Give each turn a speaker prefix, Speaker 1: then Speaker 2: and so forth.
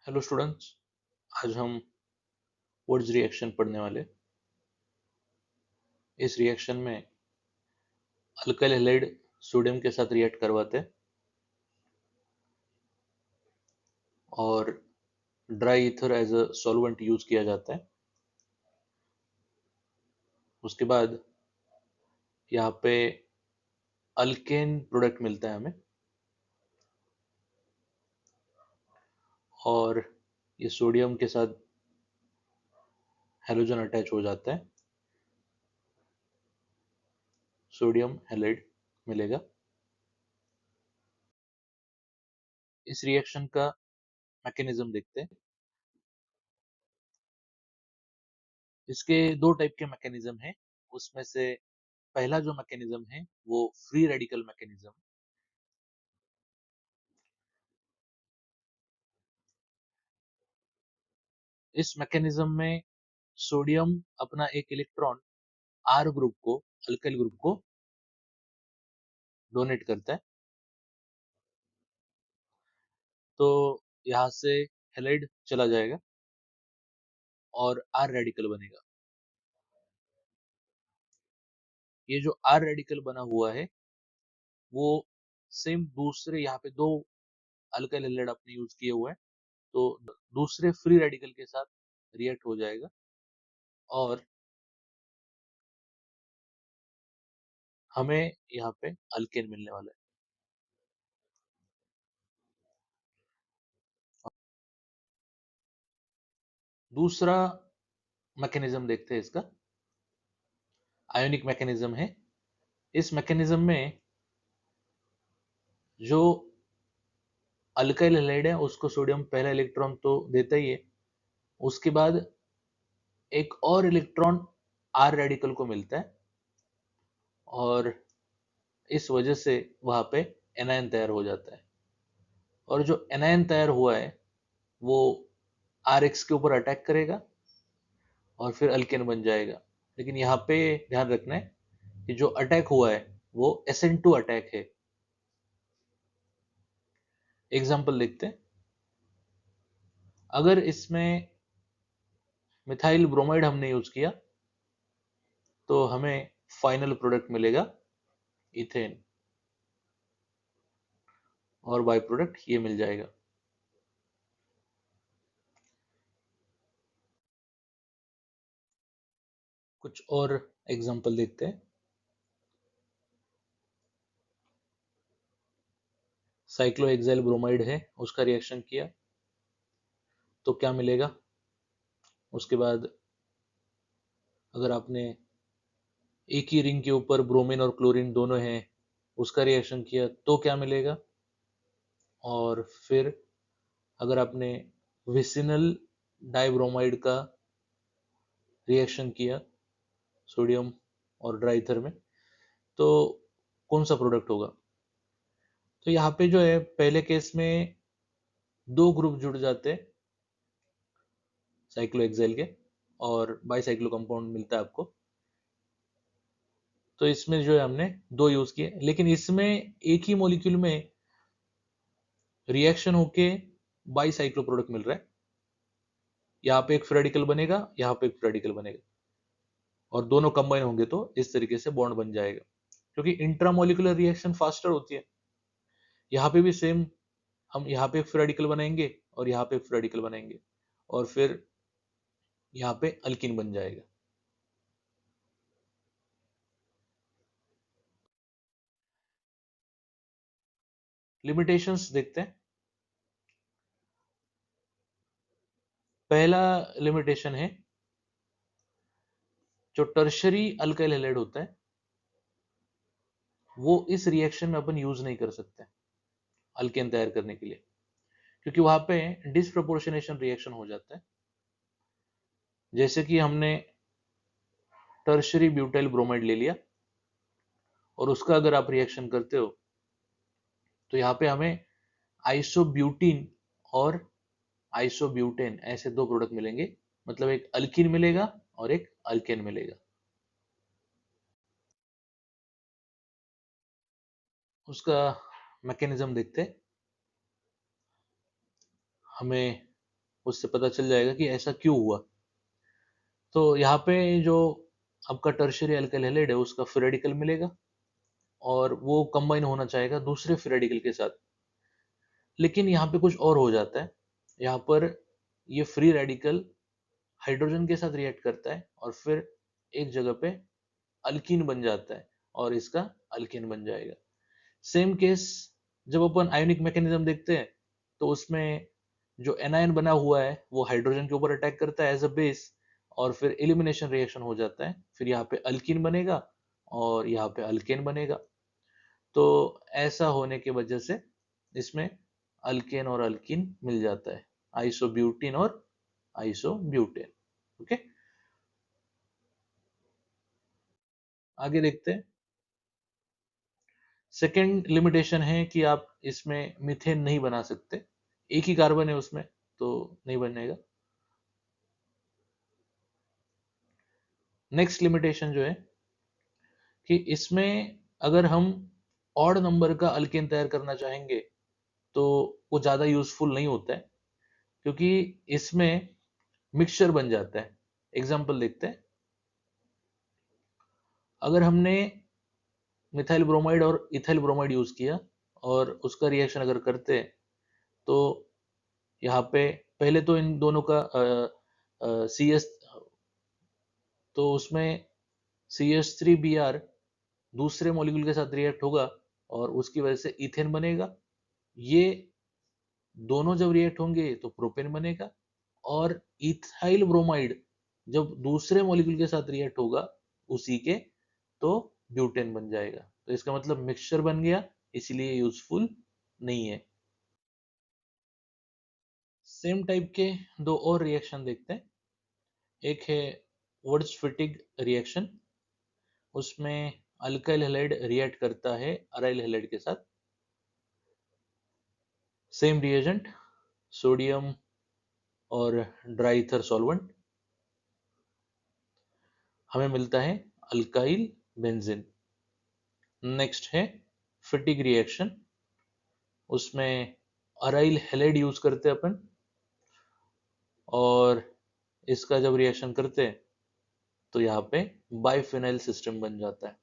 Speaker 1: Hello students. आज हम Wurtz reaction पढ़ने वाले। इस रिएक्शन में अल्काइल हैलाइड सोडियम के साथ रिएक्ट करवाते हैं और dry ether as a solvent use किया जाता है। उसके बाद यहाँ पे अल्केन प्रोडक्ट मिलता है हमें और ये सोडियम के साथ हैलोजन अटैच हो जाता है, सोडियम हैलाइड मिलेगा। इस रिएक्शन का मैकेनिज्म देखते हैं। इसके दो टाइप के मैकेनिज्म हैं। उसमें से पहला जो मैकेनिज्म है वो फ्री रेडिकल मैकेनिज्म। इस मैकेनिज्म में सोडियम अपना एक इलेक्ट्रॉन आर ग्रुप को, अल्काइल ग्रुप को डोनेट करता है, तो यहाँ से हैलाइड चला जाएगा और आर रेडिकल बनेगा। ये जो आर रेडिकल बना हुआ है वो सेम दूसरे, यहाँ पे दो अल्काइल हैलाइड आपने यूज किए हुए हैं, तो दूसरे फ्री रेडिकल के साथ रिएक्ट हो जाएगा और हमें यहाँ पे अल्केन मिलने वाला है। दूसरा मैकेनिज्म देखते हैं इसका। आयोनिक मैकेनिज्म है। इस मैकेनिज्म में जो अल्काइल हैलाइड है उसको सोडियम पहला इलेक्ट्रॉन तो देता ही है, उसके बाद एक और इलेक्ट्रॉन आर रेडिकल को मिलता है और इस वजह से वहां पे एनायन तैयार हो जाता है और जो एनायन तैयार हुआ है वो आर एक्स के ऊपर अटैक करेगा और फिर अल्केन बन जाएगा। लेकिन यहाँ पे ध्यान रखना है कि जो अटैक हुआ है वो SN2 अटैक है। एग्जाम्पल देखते हैं। अगर इसमें मिथाइल ब्रोमाइड हमने यूज किया तो हमें फाइनल प्रोडक्ट मिलेगा इथेन और बाय प्रोडक्ट ये मिल जाएगा। कुछ और एग्जाम्पल देखते हैं। साइक्लोहेक्साइल ब्रोमाइड है, उसका रिएक्शन किया तो क्या मिलेगा। उसके बाद अगर आपने एक ही रिंग के ऊपर ब्रोमीन और क्लोरीन दोनों हैं, उसका रिएक्शन किया तो क्या मिलेगा। और फिर अगर आपने विसिनल डाइब्रोमाइड का रिएक्शन किया सोडियम और ड्राई ईथर में तो कौन सा प्रोडक्ट होगा। तो यहाँ पे जो है पहले केस में दो ग्रुप जुड़ जाते हैं साइक्लोहेक्साइल के और बाईसाइक्लो कंपाउंड मिलता है आपको। तो इसमें जो है हमने दो यूज किए, लेकिन इसमें एक ही मॉलिक्यूल में रिएक्शन होके बाईसाइक्लो प्रोडक्ट मिल रहा है। यहाँ पे एक फ्री रेडिकल बनेगा, यहाँ पे एक फ्री रेडिकल बनेगा और दोनों कंबाइन होंगे तो इस तरीके से बॉन्ड बन जाएगा, क्योंकि इंट्रामोलिकुलर रिएक्शन फास्टर होती है। यहाँ पे भी सेम, हम यहाँ पे एक फ्री रेडिकल बनाएंगे और यहाँ पे एक फ्री रेडिकल बनाएंगे और फिर यहाँ पे अल्किन बन जाएगा। लिमिटेशंस देखते हैं। पहला लिमिटेशन है, जो टर्शरी अल्काइल हैलाइड होता है वो इस रिएक्शन में अपन यूज नहीं कर सकते अल्केन तैयार करने के लिए, क्योंकि वहां पे डिसप्रोपोर्शनेशन रिएक्शन हो जाता है। जैसे कि हमने टर्शरी ब्यूटाइल ब्रोमाइड ले लिया और उसका अगर आप रिएक्शन करते हो तो यहाँ पे हमें आइसोब्यूटीन और आइसोब्यूटेन ऐसे दो प्रोडक्ट मिलेंगे, मतलब एक अल्किन मिलेगा और एक अल्केन मिलेगा। उसका मैकेनिज्म देखते हैं। हमें उससे पता चल जाएगा कि ऐसा क्यों हुआ। तो यहाँ पे जो आपका टर्शियरी अल्काइल हैलाइड है उसका फ्री रेडिकल मिलेगा और वो कंबाइन होना चाहेगा दूसरे फ्री रेडिकल के साथ। लेकिन यहाँ पे कुछ और हो जाता है। यहाँ पर ये फ्री रेडिकल हाइड्रोजन के साथ रिएक्ट करता है और फिर एक जगह पे अल्कीन बन जाता है और इसका अल्केन बन जाएगा। सेम केस जब अपन आयोनिक मैकेनिज्म देखते हैं तो उसमें जो एनायन बना हुआ है वो हाइड्रोजन के ऊपर अटैक करता है एज अ बेस और फिर एलिमिनेशन रिएक्शन हो जाता है। फिर यहाँ पे अल्कीन बनेगा और यहाँ पे अल्केन बनेगा। तो ऐसा होने की वजह से इसमें अल्केन और अल्कीन मिल जाता है, आइसोब्यूटीन और आइसोब्यूटेन। ओके, आगे देखते हैं। सेकेंड लिमिटेशन है कि आप इसमें मीथेन नहीं बना सकते, एक ही कार्बन है उसमें तो नहीं बनेगा। नेक्स्ट लिमिटेशन जो है कि इसमें अगर हम ऑड नंबर का अल्केन तैयार करना चाहेंगे तो वो ज्यादा यूजफुल नहीं होता है क्योंकि इसमें मिक्सचर बन जाता है। एग्जांपल देखते हैं। अगर हमने मिथाइल ब्रोमाइड और इथाइल ब्रोमाइड यूज किया और उसका रिएक्शन अगर करते हैं तो यहाँ पे पहले तो इन दोनों का सी एस, तो उसमें CH3Br दूसरे मॉलिक्यूल के साथ रिएक्ट होगा और उसकी वजह से इथेन बनेगा। ये दोनों जब रिएक्ट होंगे तो प्रोपेन बनेगा और इथाइल ब्रोमाइड जब दूसरे मॉलिक्यूल के साथ रिएक्ट होगा उसी के, तो ब्यूटेन बन जाएगा। तो इसका मतलब मिक्सचर बन गया, इसलिए यूजफुल नहीं है। सेम टाइप के दो और रिएक्शन देखते हैं। एक है वर्ड्सफिटिग रिएक्शन, उसमें अल्काइल हैलाइड रिएक्ट करता है अराइल हैलाइड के साथ। सेम रिएजेंट, सोडियम और ड्राई ईथर सॉल्वेंट, हमें मिलता है अल्काइल बेंजीन। नेक्स्ट है फिटिग रिएक्शन, उसमें अराइल हैलाइड यूज करते हैं अपन और इसका जब रिएक्शन करते हैं तो यहाँ पे बाइफिनाइल सिस्टम बन जाता है।